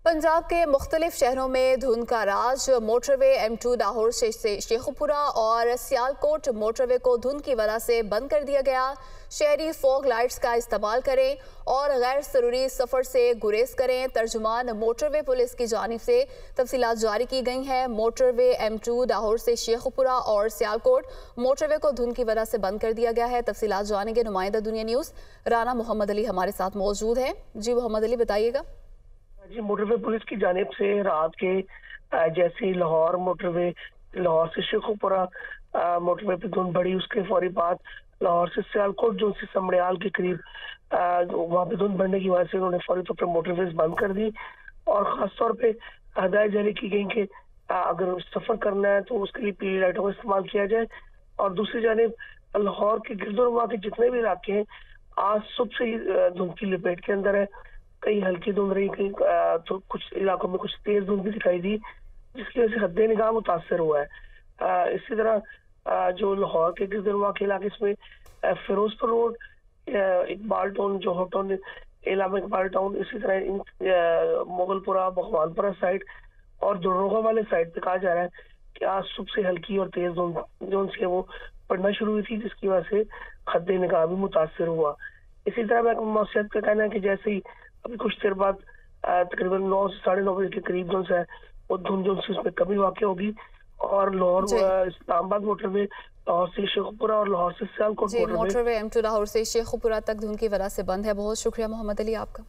पंजाब के मुख्तलिफ शहरों में धुंध का राज। मोटरवे M2 लाहौर से शेखुपुरा और सियालकोट मोटरवे को धुंध की वजह से बंद कर दिया गया। शहरी फॉग लाइट्स का इस्तेमाल करें और गैर ज़रूरी सफ़र से गुरेज करें। तर्जुमान मोटरवे पुलिस की जानिब से तफसीलात जारी की गई हैं। मोटरवे M2 लाहौर से शेखुपुरा और सियालकोट मोटरवे को धुंध की वजह से बंद कर दिया गया है। तफसीलात जानेंगे नुमाइंदा दुनिया न्यूज़ राना मोहम्मद अली हमारे साथ मौजूद हैं। जी मोहम्मद अली बताइएगा। जी, मोटरवे पुलिस की जानिब से रात के जैसे लाहौर मोटरवे लाहौर से शेखुपुरा मोटरवे पे धुंध बढ़ी, उसके फौरी बाद लाहौर से सियालकोट जो से समड़ियाल के करीब वहाँ पे धुंध बढ़ने की वजह से उन्होंने फौरी तौर पर मोटरवेज बंद कर दी और ख़ास तौर पे हदायत जारी की गई कि अगर सफ़र करना है तो उसके लिए पीली लाइटों का इस्तेमाल किया जाए। और दूसरी जानिब लाहौर के गिरदोनवा के जितने भी इलाके हैं आज सुबह से ही धुंध की लपेट के अंदर है। कहीं हल्की धुंध रही, कहीं तो कुछ इलाकों में कुछ तेज धुंध भी दिखाई दी, जिसकी वजह से हद्दे निगाह मुतासर हुआ है। इसी तरह जो लाहौर के गिरदोनवा के इलाके इसमें फिरोजपुर रोड, इकबाल टाउन, जौहर टाउन, इलामा इकबाल टाउन, इसी तरह मुगलपुरा भगवानपुरा साइड और दुर्रोगा वाले साइड पे कहा जा रहा है कि आज सुबह से हल्की और तेज धुंध जो से वो पड़ना शुरू हुई थी, जिसकी वजह से हद्दे निगाह भी मुतासर हुआ। इसी तरह मौसम का कहना है कि जैसे ही अभी कुछ देर बाद तकरीबन 9 से 9:30 बजे के करीब जो है वो धुंध जो उसमें कमी वाक़ होगी और लाहौर इस्लामाबाद मोटरवे लाहौर से शेखुपुरा और लाहौर से सियालकोट मोटरवे M2 लाहौर से शेखुपुरा तक धुंध की वजह से बंद है। बहुत शुक्रिया मोहम्मद अली आपका।